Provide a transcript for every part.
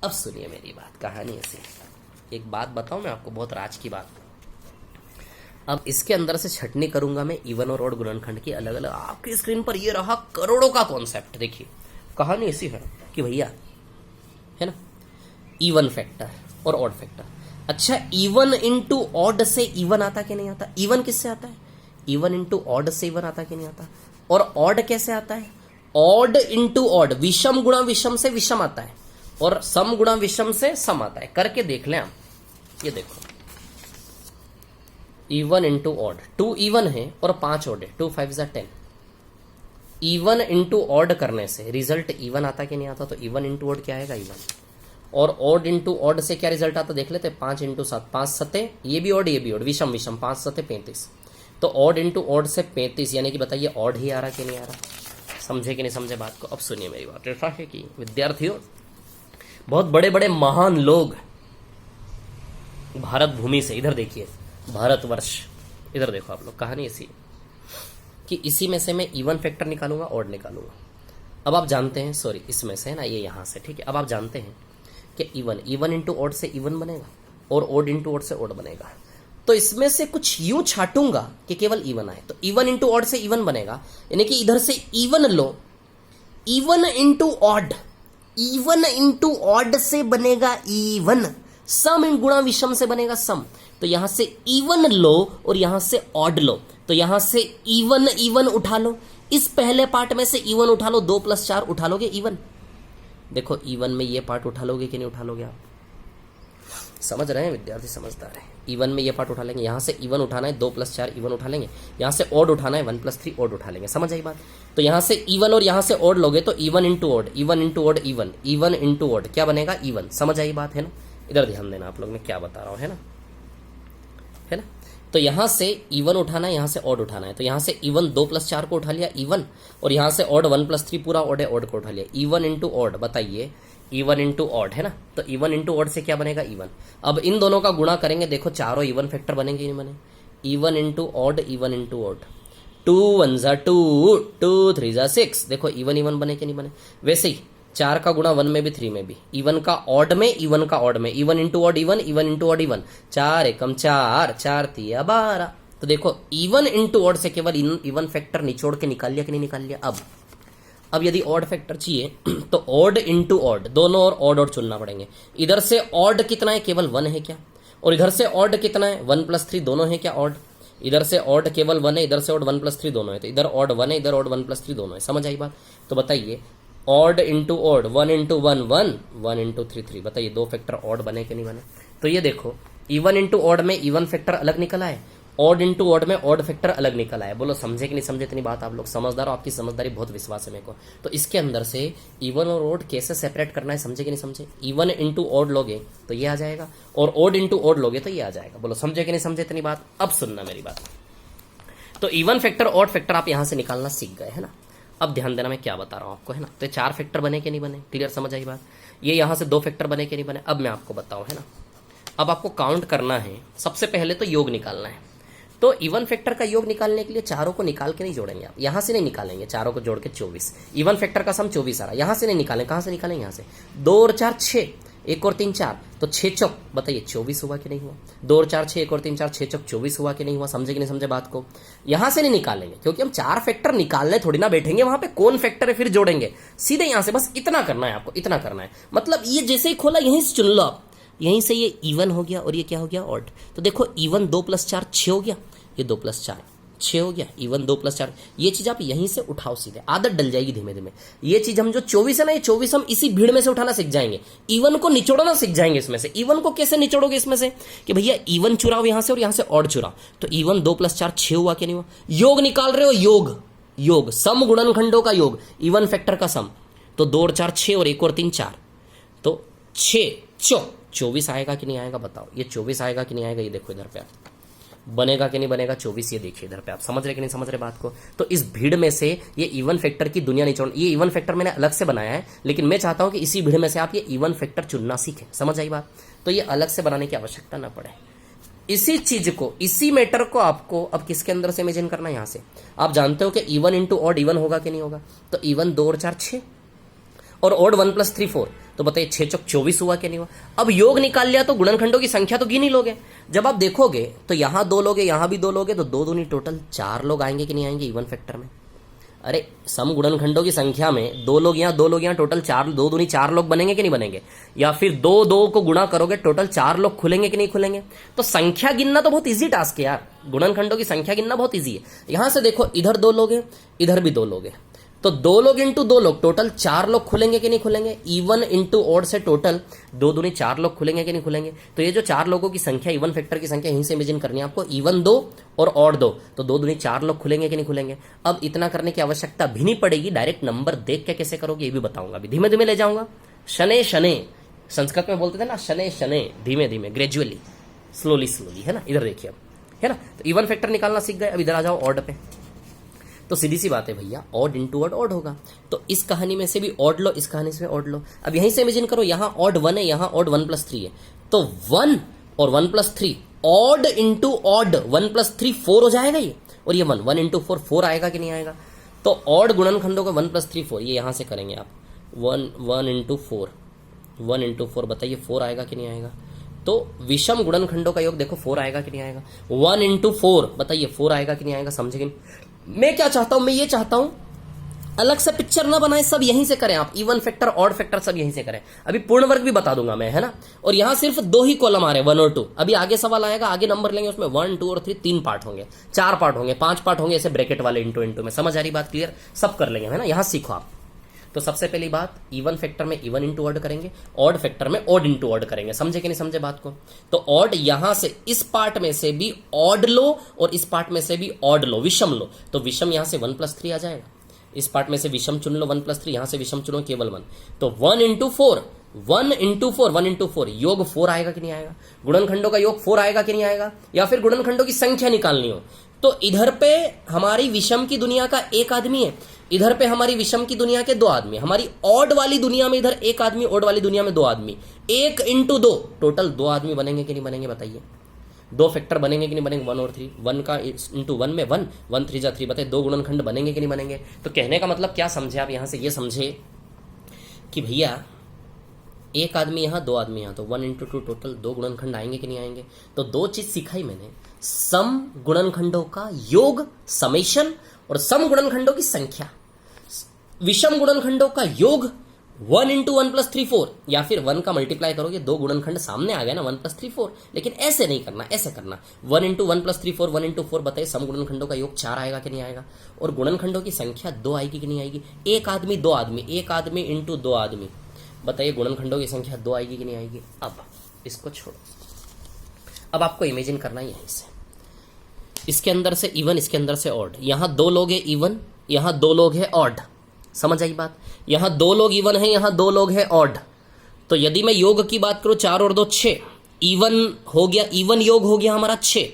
अब सुनिए मेरी बात, कहानी ऐसी। एक बात बताऊं मैं आपको, बहुत राज की बात। अब इसके अंदर से छटनी करूंगा मैं इवन और ऑड गुणनखंड की अलग अलग। आपकी स्क्रीन पर ये रहा करोड़ों का कॉन्सेप्ट। देखिए कहानी ऐसी है कि भैया, है ना, इवन फैक्टर और ऑड फैक्टर। अच्छा, इवन इंटू ऑड से इवन आता कि नहीं आता? इवन किससे आता है? इवन इंटू ऑड से इवन आता कि नहीं आता? और ऑड कैसे आता है? ऑड इंटू ऑड, विषम गुणा विषम से विषम आता है, और सम गुणा विषम से सम आता है। करके देख लें आप। ये देखो, इवन इंटू ऑड, 2 इवन है और 5 ऑड है, 2 5 10। इवन इंटू ऑड करने से रिजल्ट इवन आता कि नहीं आता? तो इवन इंटू ऑड क्या आएगा? इवन। और ऑड इंटू ऑड से क्या रिजल्ट आता देख लेते हैं। 5 इंटू 7, 5 सते, ये भी ऑड ये भी ऑड, विषम विषम, 5 सते 35। तो ऑड इंटू ऑड से 35, यानी कि बताइए ऑड ही आ रहा कि नहीं आ रहा? समझे कि नहीं समझे बात को? अब सुनिए मेरी बात। ऐसा है कि विद्यार्थियों, बहुत बड़े बड़े महान लोग भारत भूमि से, इधर देखिए भारतवर्ष, इधर देखो आप लोग, कहानी ऐसी कि इसी में से मैं इवन फैक्टर निकालूंगा, ऑड निकालूंगा। अब आप जानते हैं, सॉरी इसमें से है ना, ये यहां से, ठीक है। अब आप जानते हैं कि इवन इंटू ऑड से इवन बनेगा और ऑड इंटू ऑड से ऑड बनेगा। तो इसमें से कुछ यूं छाटूंगा कि केवल इवन आए, तो इवन इंटू ऑड से इवन बनेगा, यानी कि इधर से इवन लो, even into odd, even into odd से बनेगा इवन, सम गुणा विषम से बनेगा सम। तो यहां से इवन लो और यहां से ऑड लो, तो यहां से इवन इवन उठा लो, इस पहले पार्ट में से इवन उठा लो, 2 + 4 उठा लोगे इवन। देखो इवन में ये पार्ट उठा लोगे कि नहीं उठा लोगे? आप समझ रहे हैं विद्यार्थी, समझदार है। इवन में ये पार्ट उठा लेंगे, यहां से इवन उठाना है, 2 + 4 इवन उठा लेंगे, यहां से ऑड उठाना है, 1 + 3 ऑड उठा लेंगे। समझ आई बात? तो यहां से इवन और यहां से ऑड लोगे तो even into odd, even into odd even, even into odd क्या बनेगा? इवन। समझ आई बात है ना? इधर ध्यान देना आप लोग, मैं क्या बता रहा हूं, है ना, है ना। तो यहां से इवन उठाना है, यहां से ऑड उठाना है, तो यहां से इवन 2 + 4 को उठा लिया इवन, और यहां से ऑड 1 + 3 पूरा ऑड है, ऑड को उठा लिया। इवन इंटू ऑड, बताइए इवन इंटू ऑड, है ना। तो इवन इंटू ऑड से क्या बनेगा? इवन। अब इन दोनों का गुणा करेंगे, देखो चारों इवन फैक्टर बनेंगे नहीं बने? Even into odd, even into odd, 2 1 = 2, 2 3 = 6। देखो इवन इवन बने कि नहीं बने? वैसे ही 4 का गुणा 1 में भी 3 में भी, इवन का ऑड में, इवन का ऑड में, even into odd even, even into odd even, 4 एकम 4, 4 3 12। तो देखो इवन इंटू ऑड से केवल इवन फैक्टर निचोड़ के निकाल लिया कि नहीं निकाल लिया? अब यदि ऑड फैक्टर चाहिए तो ऑड इंटू ऑड, दोनों और ऑड ऑड चुनना पड़ेंगे। इधर से ऑड कितना है? केवल 1 है क्या? और इधर से ऑड कितना है? 1 + 3, दोनों है क्या ऑड? इधर से ऑड केवल 1 है, इधर से ऑड 1 + 3 दोनों है, तो इधर ऑड 1 है, इधर ऑड 1 + 3 दोनों है। समझ आई बात? तो बताइए odd into odd, 1 into 1 1, 1 into 3 3। बताइए 2 फैक्टर ऑड बने कि नहीं बने? तो ये देखो इवन इंटू ऑड में इवन फैक्टर अलग निकला है, ऑड इंटू ऑड में ऑड फैक्टर अलग निकला है। बोलो समझे कि नहीं समझे? इतनी बात आप लोग समझदार हो, आपकी समझदारी बहुत विश्वास है मेरे को। तो इसके अंदर से इवन और ऑड कैसे सेपरेट करना है, समझे कि नहीं समझे? इवन इंटू ऑड लोगे तो ये आ जाएगा, और ऑड इंटू ऑड लोगे तो ये आ जाएगा। बोलो समझे कि नहीं समझे इतनी बात? अब सुनना मेरी बात। तो इवन फैक्टर ऑड फैक्टर आप यहां से निकालना सीख गए, है ना। अब ध्यान देना मैं क्या बता रहा हूं आपको, है ना। तो 4 फैक्टर बने कि नहीं बने? क्लियर, समझ आई बात? ये यहां से 2 फैक्टर बने कि नहीं बने? अब मैं आपको बताऊं, है ना। अब आपको काउंट करना है, सबसे पहले तो योग निकालना है। तो इवन फैक्टर का योग निकालने के लिए चारों को निकाल के नहीं जोड़ेंगे आप, यहां से नहीं निकालेंगे, चारों को जोड़ के 24। इवन फैक्टर का सम 24 आ रहा है, यहां से नहीं निकालेंगे। कहां से निकालेंगे? यहां से 2 और 4 6, 1 और 3 4, तो 6 चौक, बताइए 24 हुआ कि नहीं हुआ? 2 और 4 6, 1 और 3 4, 6 चौक 24 हुआ कि नहीं हुआ? समझे कि नहीं समझे बात को? यहां से नहीं निकालेंगे, क्योंकि हम 4 फैक्टर निकालने थोड़ी ना बैठेंगे, वहां पे कौन फैक्टर है फिर जोड़ेंगे। सीधे यहां से बस इतना करना है आपको, इतना करना है। मतलब ये जैसे ही खोला यहीं से चुन लो आप, यहीं से ये इवन हो गया और ये क्या हो गया? ऑड। तो देखो इवन 2 + 4 6 हो गया, ये 2 + 4 6 हो गया, इवन 2 + 4। ये चीज आप यहीं से उठाओ, सीधे आदत डल जाएगी धीमे धीमे। ये चीज हम जो 24 है ना, ये 24 हम इसी भीड़ में से उठाना सीख जाएंगे, इवन को निचोड़ना सीख जाएंगे इसमें से। इवन को कैसे निचोड़ोगे इसमें से? कि भैया इवन चुराओ यहां से और यहां से ऑड चुराओ। तो इवन 2 + 4 6 हुआ कि नहीं हुआ? योग निकाल रहे हो, योग, योग सम गुणनखंडों का योग, इवन फैक्टर का सम। तो 2 और 4 6 और 1 और 3 4, तो 6 चौक 24 आएगा कि नहीं आएगा? बताओ ये 24 आएगा कि नहीं आएगा? ये देखो इधर पे आप, बनेगा कि नहीं बनेगा 24? ये देखिए इधर पे आप, समझ रहे कि नहीं समझ रहे बात को? तो इस भीड़ में से ये इवन फैक्टर की दुनिया नहीं छोड़, ये इवन फैक्टर मैंने अलग से बनाया है, लेकिन मैं चाहता हूं कि इसी भीड़ में से आप ये इवन फैक्टर चुनना सीखें। समझ आई बात? तो ये अलग से बनाने की आवश्यकता ना पड़े। इसी चीज को, इसी मैटर को आपको अब किसके अंदर से इमेजिन करना है? यहां से। आप जानते हो कि इवन इंटू ऑड इवन होगा कि नहीं होगा? तो इवन 2 और 4 6, और ऑड 1 + 3 4, तो बताइए 6 चौक 24 हुआ कि नहीं हुआ। अब योग निकाल लिया तो गुणनखंडों की संख्या तो गिन ही लोगे। जब आप देखोगे तो यहां 2 लोगे, यहां भी 2 लोगे, तो 2 दूनी टोटल 4 लोग आएंगे कि नहीं आएंगे इवन फैक्टर में। अरे सम गुणनखंडों की संख्या में 2 लोग यहाँ 2 लोग यहाँ, टोटल 4, 2 दूनी 4 लोग बनेंगे कि नहीं बनेंगे। या फिर 2 2 को गुणा करोगे टोटल 4 लोग खुलेंगे कि नहीं खुलेंगे। तो संख्या गिनना तो बहुत इजी टास्क है यार, गुणनखंडों की संख्या गिनना बहुत इजी है। यहां से देखो इधर 2 लोग हैं, इधर भी 2 लोग हैं, तो 2 लोग इंटू 2 लोग टोटल 4 लोग खुलेंगे कि नहीं खुलेंगे। इवन इंटू ऑड से टोटल 2 दूनी 4 लोग खुलेंगे कि नहीं खुलेंगे। तो ये जो 4 लोगों की संख्या, इवन फैक्टर की संख्या, यहीं से इमेजिन करनी है आपको। इवन 2 और ऑड 2, तो 2 दूनी 4 लोग खुलेंगे कि नहीं खुलेंगे। अब इतना करने की आवश्यकता भी नहीं पड़ेगी, डायरेक्ट नंबर देख के कैसे करोगे ये भी बताऊंगा। अभी धीमे धीमे ले जाऊंगा। शने शने, संस्कृत में बोलते थे ना, शने शने, धीमे धीमे, ग्रेजुअली, स्लोली स्लोली, है ना। इधर देखिए अब, है ना। तो इवन फैक्टर निकालना सीख गए। अब इधर आ जाओ ऑड पे। तो सीधी सी बात है भैया, ऑड इंटू ऑड ऑड होगा। तो इस कहानी में से भी ऑड लो, इस कहानी से ऑड लो। अब यहीं से इमेजिन करो, यहां ऑड 1 है, यहां ऑड 1 + 3 है, तो 1 और 1 + 3, ऑड इंटू ऑड 1 + 3 4 हो जाएगा ये। और ये 1 इंटू 4 4 आएगा कि नहीं आएगा। तो ऑड गुणनखंडों का 1 + 3 4, ये यहां से करेंगे आप। 1 इंटू 4, 1 इंटू 4, बताइए 4 आएगा कि नहीं आएगा। तो विषम गुणनखंडों का योग देखो 4 आएगा कि नहीं आएगा। 1 इंटू 4, बताइए 4 आएगा कि नहीं आएगा। समझे। मैं क्या चाहता हूं, मैं ये चाहता हूं अलग से पिक्चर ना बनाए, सब यहीं से करें आप। इवन फैक्टर, ऑड फैक्टर सब यहीं से करें। अभी पूर्ण वर्ग भी बता दूंगा मैं, है ना। और यहां सिर्फ 2 ही कॉलम आ रहे हैं, 1 और 2। अभी आगे सवाल आएगा, आगे नंबर लेंगे, उसमें 1 2 और 3 3 पार्ट होंगे, 4 पार्ट होंगे, 5 पार्ट होंगे, ऐसे ब्रैकेट वाले इंटू इंटू में। समझ आ रही बात, क्लियर, सब कर लेंगे, है ना। यहां सीखो आप। तो सबसे पहली बात, इवन फैक्टर में इवन इंटू ऑड करेंगे, ऑड फैक्टर में ऑड इंटू ऑड करेंगे। समझे कि नहीं समझे बात को। तो ऑड यहां से, इस पार्ट में से भी ऑड लो और इस पार्ट में से भी ऑड लो, विषम लो। तो विषम यहां से 1 + 3 आ जाएगा। इस पार्ट में से विषम चुन लो 1 + 3, यहां से विषम चुनो केवल 1। तो 1 इंटू 4, 1 इंटू 4, 1 इंटू 4, योग 4 आएगा कि नहीं आएगा। गुणनखंडों का योग 4 आएगा कि नहीं आएगा। या फिर गुणनखंडों की संख्या निकालनी हो तो इधर पे हमारी विषम की दुनिया का 1 आदमी है, इधर पे हमारी विषम की दुनिया के 2 आदमी। हमारी ऑड वाली दुनिया में इधर 1 आदमी, ऑड वाली दुनिया में 2 आदमी। 1 इंटू 2, टोटल 2 आदमी बनेंगे कि नहीं बनेंगे, बताइए। 2 फैक्टर बनेंगे कि नहीं बनेंगे, 1 और 3। 1 का इंटू 1 में 1, 1 3 जा 3, बताइए 2 गुणनखंड बनेंगे कि नहीं बनेंगे। तो कहने का मतलब क्या समझे आप, यहां से ये समझे कि भैया 1 आदमी यहां, 2 आदमी यहां, तो 1 इंटू 2, टोटल 2 गुणनखंड आएंगे कि नहीं आएंगे। तो 2 चीज सिखाई मैंने, सम गुणनखंडों का योग, समेशन, और सम गुणनखंडों की संख्या। विषम गुणनखंडों का योग 1 इंटू 1 + 3 4, या फिर 1 का मल्टीप्लाई करोगे, 2 गुणनखंड सामने आ गए ना, 1 + 3 4। लेकिन ऐसे नहीं करना, ऐसे करना 1 इंटू 1 + 3 4, 1 इंटू 4, बताइए सम गुणनखंडों का योग 4 आएगा कि नहीं आएगा। और गुणनखंडों की संख्या 2 आएगी कि नहीं आएगी। 1 आदमी 2 आदमी, 1 आदमी इंटू 2 आदमी, बताइए गुणनखंडों की संख्या 2 आएगी कि नहीं आएगी। अब इसको छोड़ो, अब आपको इमेजिन करना है यहीं से, इसके अंदर से इवन, इसके अंदर से ऑड। यहां 2 लोग है इवन, यहां 2 लोग है ऑड। समझ आई बात। यहां 2 लोग इवन है, यहां 2 लोग है ऑड। तो यदि मैं योग की बात करूं, 4 और 2 6, इवन हो गया, इवन योग हो गया हमारा 6,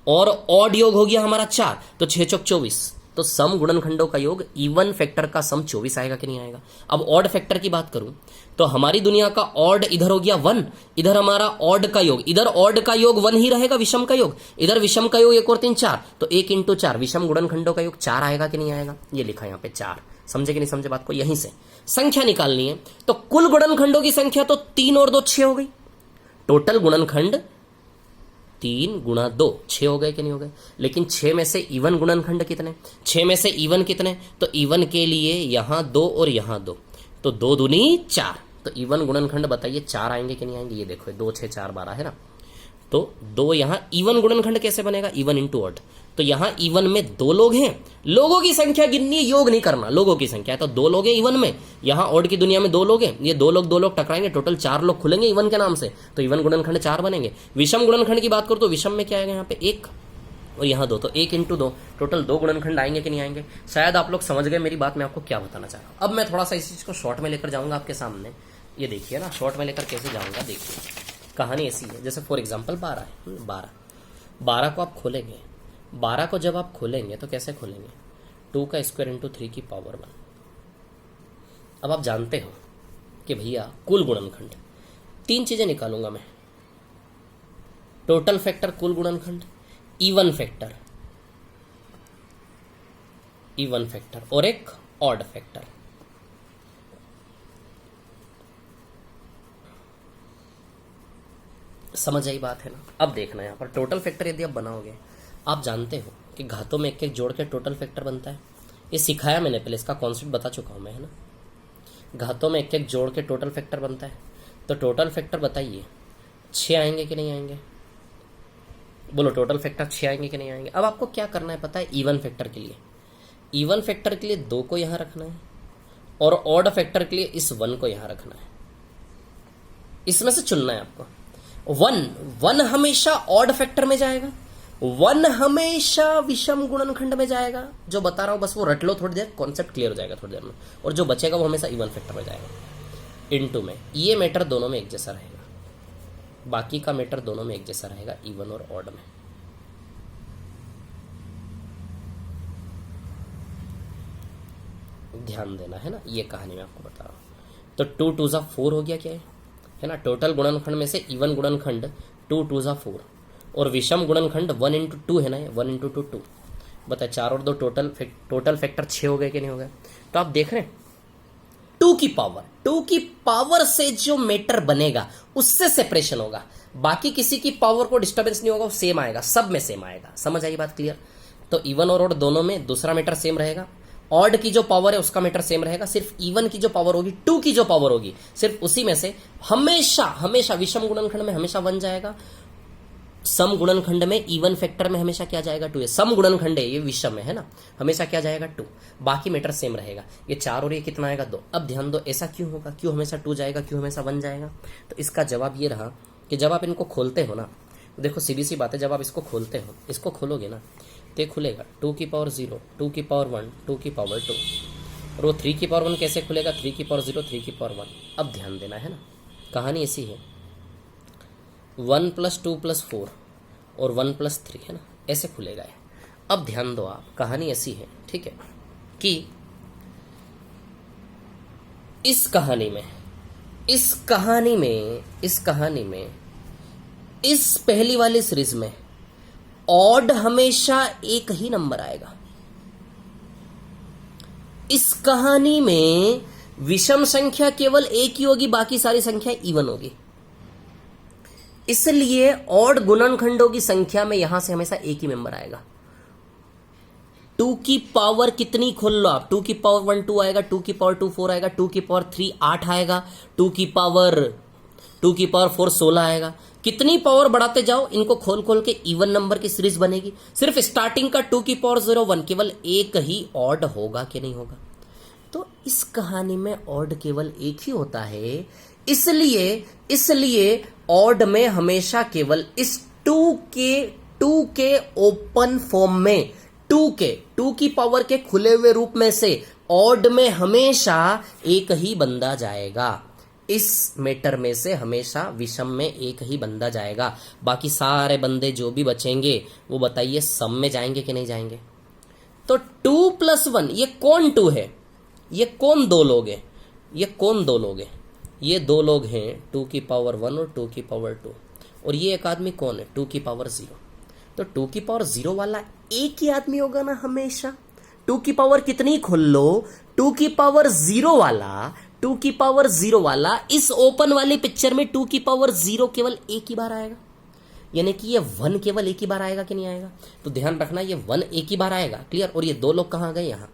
और ऑड योग हो गया हमारा 4, तो 6 चौक 24। तो सम गुणनखंडों का योग, इवन फैक्टर का सम 24 आएगा कि नहीं आएगा। अब ऑड फैक्टर की बात करूं तो हमारी दुनिया का ऑड इधर हो गया 1, इधर हमारा ऑड का योग, इधर ऑड का योग 1 ही रहेगा, विषम का योग, इधर विषम का योग 1 और 3 4, तो 1 इंटू 4, विषम गुणनखंडों का योग 4 आएगा कि नहीं आएगा। ये लिखा यहाँ पे 4। समझे कि नहीं समझे बात को। यहीं से संख्या निकालनी है, तो कुल गुणनखंडों की संख्या तो 3 और 2 6 हो गई। टोटल गुणनखंड 3 गुणा 2 6 हो गए कि नहीं हो गए। लेकिन 6 में से इवन गुणनखंड कितने, 6 में से इवन कितने, तो इवन के लिए यहां 2 और यहां 2, तो 2 दूनी 4, तो इवन गुणनखंड बताइए 4 आएंगे कि नहीं आएंगे। ये देखो 2 6 4 12 है ना। तो 2 यहां इवन गुणनखंड कैसे बनेगा, इवन इंटू ऑड। तो यहां इवन में 2 लोग हैं, लोगों की संख्या गिननी है, योग नहीं करना, लोगों की संख्या। तो 2 लोग हैं इवन में, यहां ऑड की दुनिया में 2 लोग हैं, ये 2 लोग टकराएंगे, टोटल 4 लोग खुलेंगे इवन के नाम से, तो इवन गुणनखंड 4 बनेंगे। विषम गुणनखंड की बात करो तो विषम में क्या आएगा, यहाँ पे 1 और यहाँ 2, तो 1 इंटू 2, टोटल 2 गुणनखंड आएंगे कि नहीं आएंगे। शायद आप लोग समझ गए मेरी बात, मैं आपको क्या बताना चाह रहा हूं। अब मैं थोड़ा सा इस चीज को शॉर्ट में लेकर जाऊंगा आपके सामने। ये देखिए ना, शॉर्ट में लेकर कैसे जाऊंगा, देखिए कहानी ऐसी है। जैसे फॉर एग्जाम्पल 12 को आप खोलेंगे, 12 को जब आप खोलेंगे तो कैसे खोलेंगे, 2 का स्क्वायर इंटू 3 की पावर 1। अब आप जानते हो कि भैया कुल गुणनखंड 3 चीजें निकालूंगा मैं, टोटल फैक्टर, कुल गुणनखंड, इवन फैक्टर और एक ऑड फैक्टर। समझ आई बात है ना। अब देखना यहाँ पर टोटल फैक्टर यदि आप बनाओगे, आप जानते हो कि घातों में एक एक जोड़ के टोटल फैक्टर बनता है। ये सिखाया मैंने पहले, इसका कॉन्सेप्ट बता चुका हूँ मैं, है ना। घातों में एक एक जोड़ के टोटल फैक्टर बनता है। तो टोटल फैक्टर बताइए 6 आएंगे कि नहीं आएंगे? बोलो टोटल फैक्टर 6 आएंगे कि नहीं आएंगे? अब आपको क्या करना है पता है? इवन फैक्टर के लिए, इवन फैक्टर के लिए 2 को यहाँ रखना है और ऑड फैक्टर के लिए इस 1 को यहाँ रखना है। इसमें से चुनना है आपको। 1 हमेशा ऑड फैक्टर में जाएगा, 1 हमेशा विषम गुणनखंड में जाएगा। जो बता रहा हूं बस वो रट लो थोड़ी देर, कॉन्सेप्ट क्लियर हो जाएगा थोड़ी देर में। और जो बचेगा वो हमेशा इवन फैक्टर में जाएगा। इनटू में ये मैटर दोनों में एक जैसा रहेगा, बाकी का मैटर दोनों में एक जैसा रहेगा, इवन और ऑड में। ध्यान देना है ना, ये कहानी मैं आपको बता रहा हूं। तो 2 2 जा 4 हो गया, क्या है ना। टोटल गुणनखंड में से इवन गुणनखंड 2 2 जा 4 और विषम गुणनखंड 1 इंटू 2 है ना, 1 इंटू 2 2। बताए 4 और 2 टोटल फैक्टर 6 हो गए कि नहीं हो गए? तो आप देख रहे हैं 2 की पावर से जो मैटर बनेगा उससे सेपरेशन होगा, बाकी किसी की पावर को डिस्टर्बेंस नहीं होगा, वो सेम आएगा, सब में सेम आएगा। समझ आई बात क्लियर? तो इवन और ऑड दोनों में दूसरा मैटर सेम रहेगा, ऑड की जो पावर है उसका मैटर सेम रहेगा, सिर्फ इवन की जो पावर होगी, 2 की जो पावर होगी, सिर्फ उसी में से हमेशा विषम गुणनखंड में हमेशा 1 जाएगा, सम गुणनखंड में इवन फैक्टर में हमेशा क्या जाएगा 2 है। सम गुणनखंड है ये, विषम है ना, हमेशा क्या जाएगा 2, बाकी मैटर सेम रहेगा। ये 4 और ये कितना आएगा 2। अब ध्यान दो ऐसा क्यों होगा, क्यों हमेशा 2 जाएगा, क्यों हमेशा 1 जाएगा? तो इसका जवाब ये रहा कि जब आप इनको खोलते हो ना, देखो सीधी सी बात है, जब आप इसको खोलते हो, इसको खोलोगे ना तो ये खुलेगा 2 की पावर 0, 2 की पावर 1, 2 की पावर 2। और वो 3 की पावर 1 कैसे खुलेगा? 3 की पावर 0, 3 की पावर 1। अब ध्यान देना है ना, कहानी ऐसी है 1 + 2 + 4 और 1 + 3 है ना, ऐसे खुलेगा है। अब ध्यान दो आप, कहानी ऐसी है, ठीक है, कि इस कहानी में इस पहली वाली सीरीज में ऑड हमेशा एक ही नंबर आएगा। इस कहानी में विषम संख्या केवल एक ही होगी, बाकी सारी संख्या इवन होगी। इसलिए ऑड गुणनखंडों की संख्या में यहां से हमेशा एक ही मेंबर आएगा। 2 की पावर कितनी खोल लो आप, 2 की पावर 1 2 आएगा, 2 की पावर 2 4 आएगा, 2 की पावर 3 8 आएगा, 2 की पावर 4 16 आएगा। कितनी पावर बढ़ाते जाओ, इनको खोल खोल के इवन नंबर की सीरीज बनेगी। सिर्फ स्टार्टिंग का 2 की पावर 0 1 केवल एक ही ऑड होगा कि नहीं होगा? तो इस कहानी में ऑड केवल एक ही होता है, इसलिए ऑड में हमेशा केवल इस 2 के ओपन फॉर्म में, 2 की पावर के खुले हुए रूप में से ऑड में हमेशा एक ही बंदा जाएगा। इस मैटर में से हमेशा विषम में एक ही बंदा जाएगा, बाकी सारे बंदे जो भी बचेंगे वो बताइए सम में जाएंगे कि नहीं जाएंगे? तो 2 + 1, ये कौन 2 है? ये कौन 2 लोग हैं? ये 2 लोग हैं 2 की पावर 1 और 2 की पावर 2। और ये एक आदमी कौन है? 2 की पावर 0। तो 2 की पावर 0 वाला एक ही आदमी होगा ना हमेशा। 2 की पावर कितनी खोल लो, 2 की पावर 0 वाला इस ओपन वाली पिक्चर में 2 की पावर 0 केवल एक ही बार आएगा, यानी कि ये 1 केवल एक ही बार आएगा कि नहीं आएगा? तो ध्यान रखना, ये 1 एक ही बार आएगा, क्लियर। और ये 2 लोग कहां गए? यहां।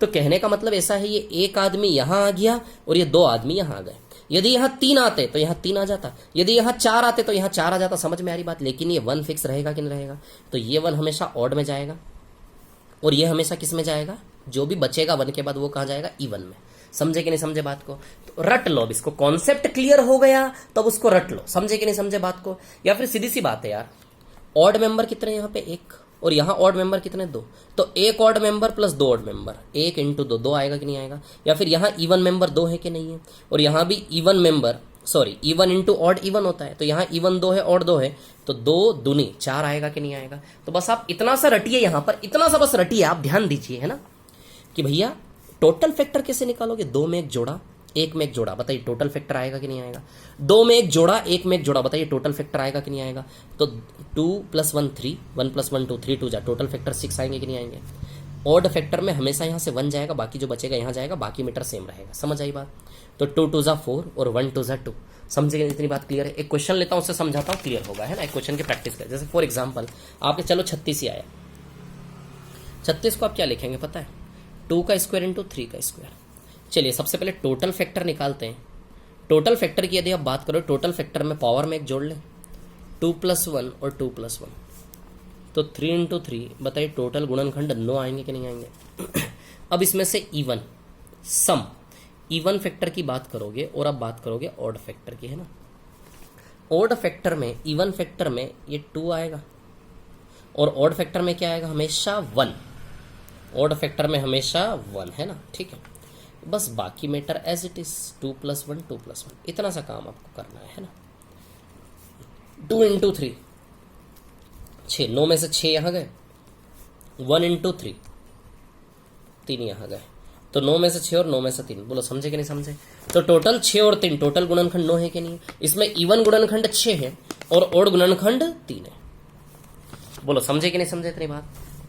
तो कहने का मतलब ऐसा है, ये एक आदमी यहां आ गया और ये 2 आदमी यहां आ गए। यदि यहां 3 आते तो यहां 3 आ जाता, यदि यहां 4 आते तो यहां 4 आ जाता। समझ में आ रही बात? लेकिन ये 1 फिक्स रहेगा कि नहीं रहेगा? तो ये 1 हमेशा ऑड में जाएगा और ये हमेशा किस में जाएगा? जो भी बचेगा 1 के बाद वो कहां जाएगा? इवन में। समझे कि नहीं समझे बात को? तो रट लो, अब इसको कॉन्सेप्ट क्लियर हो गया तब तो उसको रट लो। समझे कि नहीं समझे बात को? या फिर सीधी सी बात है यार, ऑड मेंबर कितने यहाँ पे? 1, और यहाँ ऑड मेंबर कितने? 2। तो 1 odd member plus 2 odd member, 1 × 2 2 आएगा कि नहीं आएगा? या फिर यहाँ इवन मेंबर 2 है कि नहीं है? और यहाँ भी even member, sorry even × odd even होता है, तो यहाँ इवन 2 है, ऑड 2 है, तो 2 दूनी 4 आएगा कि नहीं आएगा? तो बस आप इतना सा रटिए, यहाँ पर इतना सा बस रटिए, आप ध्यान दीजिए, है ना, कि भैया टोटल फैक्टर कैसे निकालोगे? 2 में एक जोड़ा, 1 में एक जोड़ा, बताइए टोटल फैक्टर आएगा कि नहीं आएगा? 2 में एक जोड़ा, 1 में एक जोड़ा, बताइए टोटल फैक्टर आएगा कि नहीं आएगा? तो 2 + 1 3, 1 + 1 2, 3 2 जा, टोटल फैक्टर 6 आएंगे कि नहीं आएंगे? ऑड फैक्टर में हमेशा यहाँ से 1 जाएगा, बाकी जो बचेगा यहाँ जाएगा, बाकी मीटर सेम रहेगा। समझ आई बात? तो 2 2 जा 4 और 1 2 जा 2, समझे कि इतनी बात क्लियर है? एक क्वेश्चन लेता हूं, उससे समझाता हूं, क्लियर होगा, है ना। एक क्वेश्चन की प्रैक्टिस कर, जैसे फॉर एग्जांपल आपके चलो 36 ही आया, 36 को आप क्या लिखेंगे पता है? 2 का स्क्वायर इंटू 3 का स्क्वायर। चलिए सबसे पहले टोटल फैक्टर निकालते हैं। टोटल फैक्टर की यदि आप बात करो, टोटल फैक्टर में पावर में एक जोड़ लें, 2 + 1 और 2 + 1, तो 3 इंटू 3, बताइए टोटल गुणनखंड 9 आएंगे कि नहीं आएंगे? अब इसमें से इवन सम, इवन फैक्टर की बात करोगे और अब बात करोगे ऑड फैक्टर की, है ना। ऑड फैक्टर में, इवन फैक्टर में ये 2 आएगा और ऑड फैक्टर में क्या आएगा? हमेशा 1। ऑड फैक्टर में हमेशा 1, है ना, ठीक है। बस बाकी मैटर एज इट इज, 2 + 1 2 + 1, इतना सा काम आपको करना है ना। 2 इंटू 3 6, 9 में से 6 यहां गए, 1 इंटू 3 3 यहां गए, तो 9 में से 6 और 9 में से 3, बोलो समझे कि नहीं समझे? तो टोटल 6 और 3, टोटल गुणनखंड 9 है कि नहीं? इसमें इवन गुणनखंड 6 है और ऑड गुणनखंड 3 है। बोलो समझे कि नहीं समझे इतनी बात?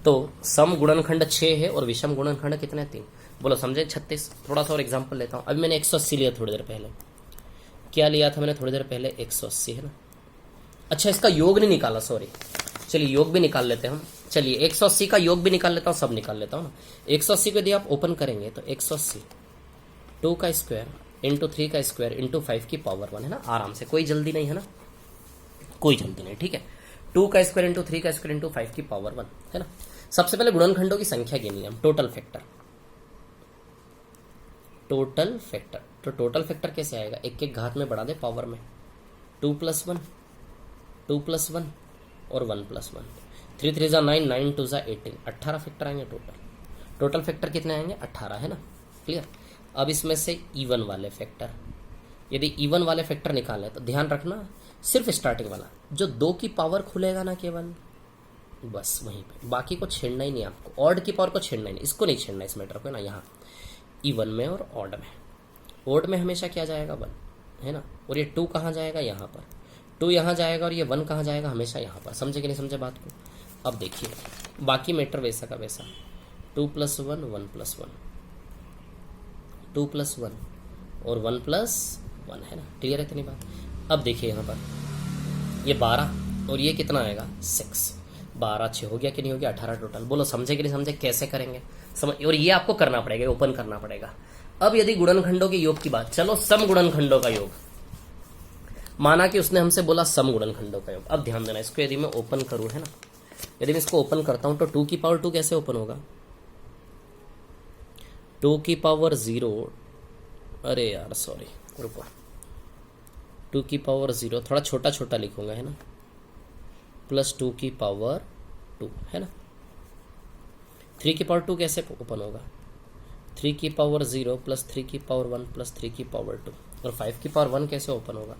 तो सम गुणनखंड 6 है और विषम गुणनखंड कितने? 3। बोलो समझे? 36। थोड़ा सा और एग्जांपल लेता हूं। अभी मैंने 180 लिया थोड़ी देर पहले, क्या लिया था मैंने थोड़ी देर पहले? 180, है ना। अच्छा इसका योग नहीं निकाला, सॉरी, चलिए योग भी निकाल लेते हैं हम। चलिए 180 का योग भी निकाल लेता हूँ, सब निकाल लेता हूँ ना। 180 को यदि आप ओपन करेंगे तो 180 2 का स्क्वायर इंटू 3 का स्क्वायर इंटू 5 की पावर 1, है ना। आराम से, कोई जल्दी नहीं, है ना, कोई जल्दी नहीं, ठीक है। 2 का स्क्वायर इंटू 3 का स्क्वायर इंटू 5 की पावर 1, है ना। सबसे पहले गुणनखंडों की संख्या गिनी हम, टोटल फैक्टर। टोटल फैक्टर, तो टोटल फैक्टर कैसे आएगा? एक एक घात में बढ़ा दे पावर में, 2 + 1 2 + 1 और 1 + 1, 3 3 9 9 2 18, 18 फैक्टर आएंगे टोटल। टोटल फैक्टर कितने आएंगे? 18, है ना, क्लियर। अब इसमें से इवन वाले फैक्टर, यदि इवन वाले फैक्टर निकाले तो ध्यान रखना सिर्फ स्टार्टिंग वाला, जो 2 की पावर खुलेगा ना केवल, बस वहीं पे, बाकी को छेड़ना ही नहीं आपको। ऑड की पावर को छेड़ना ही नहीं, इसको नहीं छेड़ना, इस मैटर को, ना। यहाँ इवन में और ऑड में, ऑड में हमेशा क्या जाएगा? 1, है ना। और ये 2 कहाँ जाएगा? यहाँ पर 2 यहाँ जाएगा, और ये 1 कहाँ जाएगा? हमेशा यहाँ पर। समझे कि नहीं समझे बात को? अब देखिए बाकी मैटर वैसा का वैसा, 2 + 1 1 + 1 2 + 1 और 1 + 1, है ना, क्लियर है इतनी बात? अब देखिए यहाँ पर ये 12 और ये कितना आएगा? 6, 12 6 हो गया कि नहीं हो गया? 18 टोटल। बोलो समझे कि नहीं समझे? कैसे करेंगे समझ, और ये आपको करना पड़ेगा, ओपन करना पड़ेगा। अब यदि गुणनखंडों के योग की बात, चलो सम गुणनखंडों का योग, माना कि उसने हमसे बोला सम गुणनखंडों का योग। अब ध्यान देना, इसको यदि मैं ओपन करूं, है ना, यदि मैं इसको ओपन करता हूं तो 2 की पावर 2 कैसे ओपन होगा? 2 की पावर 0, अरे यार सॉरी, रुको, 2 की पावर 0 थोड़ा छोटा छोटा लिखूंगा, है ना, प्लस 2 की पावर 2, है ना। 3 की पावर 2 कैसे ओपन होगा? 3 की पावर 0 प्लस 3 की पावर 1 प्लस 3 की पावर 2, और 5 की पावर 1 कैसे ओपन होगा?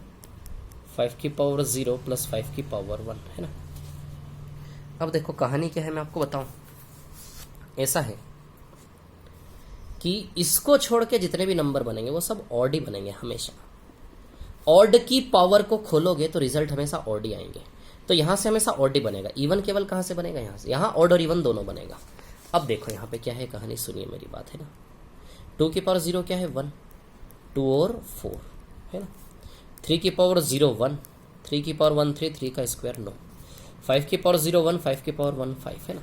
5 की पावर 0 प्लस 5 की पावर 1, है ना। अब देखो कहानी क्या है, मैं आपको बताऊं। ऐसा है कि इसको छोड़ के जितने भी नंबर बनेंगे वो सब ऑड ही बनेंगे हमेशा। ऑड की पावर को खोलोगे तो रिजल्ट हमेशा ऑड ही आएंगे, तो यहां से हमेशा ऑड ही बनेगा। इवन केवल कहां से बनेगा? यहां से। यहां ऑड और इवन दोनों बनेगा। अब देखो यहां पे क्या है कहानी, सुनिए मेरी बात, है ना। 2 की पावर 0 क्या है? 1, 2 और 4, है ना। 3 की पावर 0 1, 3 की पावर 1 3, 3 का स्क्वायर 9, 5 की पावर 0 1, 5 की पावर 1 5, है ना।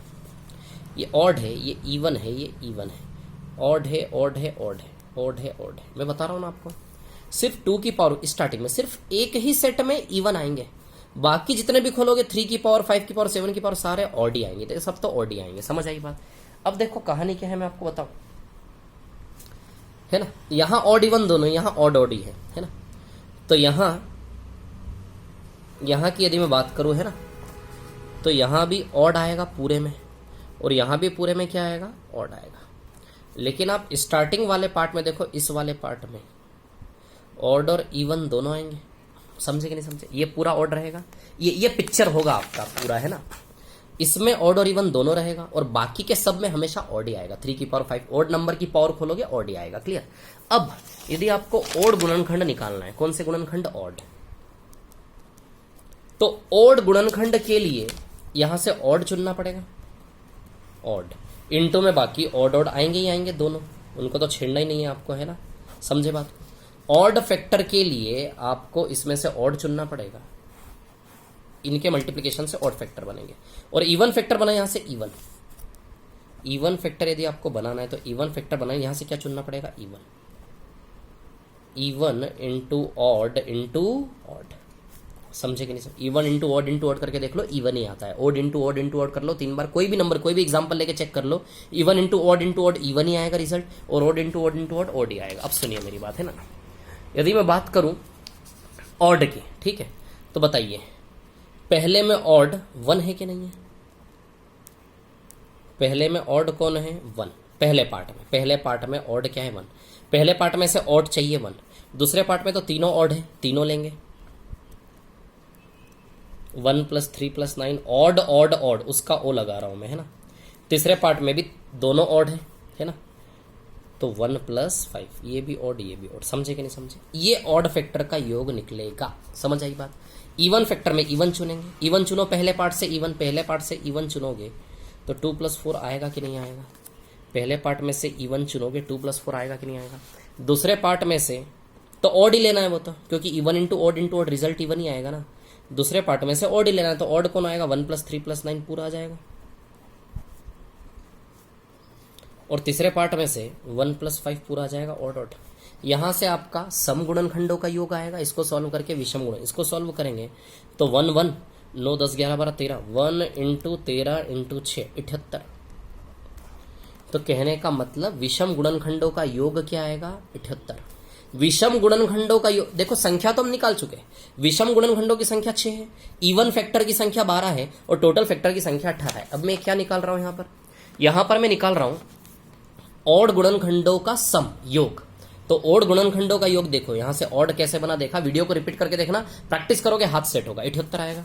ये ऑड है, ये इवन है, ये इवन है, ऑड है, ऑड है, ऑड है, ऑड है, ऑड है। मैं बता रहा हूं ना आपको, सिर्फ 2 की पावर स्टार्टिंग में सिर्फ एक ही सेट में इवन आएंगे, बाकी जितने भी खोलोगे 3 की पावर 5 की पावर 7 की पावर सारे ऑड ही आएंगे, तो सब तो ऑड ही आएंगे। समझ आई बात? अब देखो कहानी क्या है मैं आपको बताऊं, है ना। यहां ऑड इवन दोनों, यहां ऑड ऑड ही है ना। तो यहां की यदि मैं बात करूं, है ना, तो यहां भी ऑड आएगा पूरे में, और यहां भी पूरे में क्या आएगा? ऑड आएगा। लेकिन आप स्टार्टिंग वाले पार्ट में देखो, इस वाले पार्ट में ऑड और इवन दोनों आएंगे। समझे कि नहीं समझे? ये पूरा ऑड रहेगा, ये पिक्चर होगा आपका पूरा, है ना। इसमें ऑड और इवन दोनों रहेगा, और बाकी के सब में हमेशा ऑड ही आएगा। 3 की पावर 5, ऑड नंबर की पावर खोलोगे ऑड ही आएगा। क्लियर? अब यदि आपको ऑड गुणनखंड निकालना है, कौन से गुणनखंड? ऑड। तो ऑड गुणनखंड के लिए यहां से ऑड चुनना पड़ेगा, ऑड। इनटू में बाकी ऑड ऑड आएंगे ही आएंगे दोनों, उनको तो छेड़ना ही नहीं है आपको, है ना। समझे बात को? ऑड फैक्टर के लिए आपको इसमें से ऑड चुनना पड़ेगा, इनके मल्टीप्लिकेशन से ऑड फैक्टर बनेंगे। और इवन फैक्टर बना यहां से इवन, इवन फैक्टर यदि आपको बनाना है तो इवन फैक्टर बनाए यहां से क्या चुनना पड़ेगा, even, even into odd into odd. समझे कि नहीं समझे? इवन इंटू ऑड करके देख लो, इवन ही आता है। ऑड इंटू ऑड कर लो 3 बार, कोई भी नंबर कोई भी एग्जांपल लेके चेक कर लो, इवन इंटू ऑड इवन ही आएगा रिजल्ट, और ऑड इंटू ऑड ही आएगा। अब सुनिए मेरी बात, है ना। यदि मैं बात करूं ऑड की, ठीक है, तो बताइए पहले में ऑड 1 है कि नहीं है? पहले में ऑड कौन है? 1। पहले पार्ट में ऑड क्या है? 1। पहले पार्ट में से ऑड चाहिए 1, दूसरे पार्ट में तो तीनों ऑड है, तीनों लेंगे। 1 + 3 + 9 ऑड, उसका ओ लगा रहा हूं मैं, है ना। तीसरे पार्ट में भी दोनों ऑड है ना, तो 1 + 5, ये भी ऑड ये भी ऑड। समझे कि नहीं समझे? ये ऑड फैक्टर का योग निकलेगा। समझ आई बात? इवन फैक्टर में इवन चुनेंगे, इवन चुनो पहले पार्ट से इवन, पहले पार्ट से इवन चुनोगे तो 2 + 4 आएगा कि नहीं आएगा? पहले पार्ट में से इवन चुनोगे 2 + 4 आएगा कि नहीं आएगा? दूसरे पार्ट में से तो ऑड ही लेना है वो तो, क्योंकि even into odd result even ही आएगा ना। दूसरे पार्ट में से ऑड ही लेना है, तो ऑड कौन आएगा? 1 + 3 + 9 पूरा आ जाएगा। और तीसरे पार्ट में से 1 + 5 पूरा आ जाएगा, ऑड। यहां से आपका सम गुणनखंडों का योग आएगा, इसको सॉल्व करके विषम गुणन, इसको सॉल्व करेंगे तो 1 1 9 10 11 12 13, 1 × 13 × 6 78। तो कहने का मतलब विषम गुणनखंडों का योग क्या आएगा? 78। विषम गुणनखंडों का योग, देखो संख्या तो हम निकाल चुके, विषम गुणनखंडों की संख्या 6 है, इवन फैक्टर की संख्या 12 है, और टोटल फैक्टर की संख्या 18 है। अब मैं क्या निकाल रहा हूं यहां पर मैं निकाल रहा हूं ऑड गुणनखंडों का सम योग। तो ऑड गुणनखंडों का योग देखो, यहां से ऑड कैसे बना देखा, वीडियो को रिपीट करके देखना, प्रैक्टिस करोगे हाथ सेट होगा, 78 आएगा।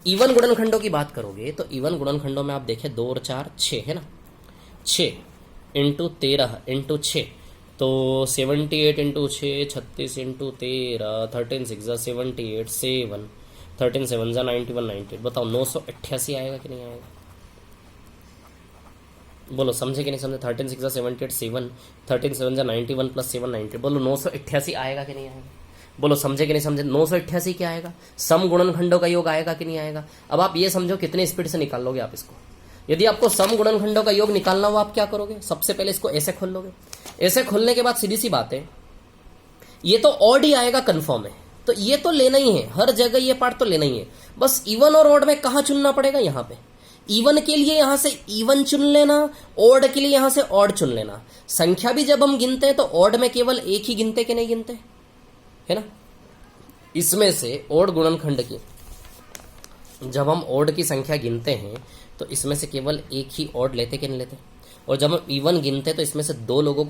इवन गुणनखंडों की बात करोगे तो इवन गुणनखंडों में आप देखें 2 और 4 6 है ना, 6 × 13 × 6, तो 78 × 6 36 × 13 13 6 78 7 13 7 91 98। बताओ 988 आएगा कि नहीं आएगा? बोलो समझे कि नहीं समझे? 13 6 78 7 13 7 91 + 7 90। बोलो 988 आएगा कि नहीं आएगा? बोलो समझे कि नहीं समझे? 988 क्या आएगा? सम गुणनखंडों का योग आएगा कि नहीं आएगा? अब आप ये समझो कितने स्पीड से निकाल लोगे आप इसको। यदि आपको सम गुणनखंडों का योग निकालना हो, आप क्या करोगे? सबसे पहले इसको ऐसे खोल लोगे, ऐसे खोलने के बाद सीधी सी बात है, ये तो ऑड ही आएगा कन्फर्म है, तो ये तो लेना ही है, हर जगह ये पार्ट तो लेना ही है। बस इवन और ऑड में कहां चुनना पड़ेगा? यहां पे इवन के लिए यहां से इवन चुन लेना, ऑड के लिए यहां से ऑड चुन लेना। संख्या भी जब हम गिनते हैं तो ऑड में केवल एक ही गिनते कि नहीं गिनते, है ना। इसमें से ऑड गुणनखंड की जब हम ऑड की संख्या गिनते हैं तो इसमें से केवल एक ही ऑड लेते कि नहीं लेते, और जब हम इवन गिनते तो इसमें से 2 लोगों को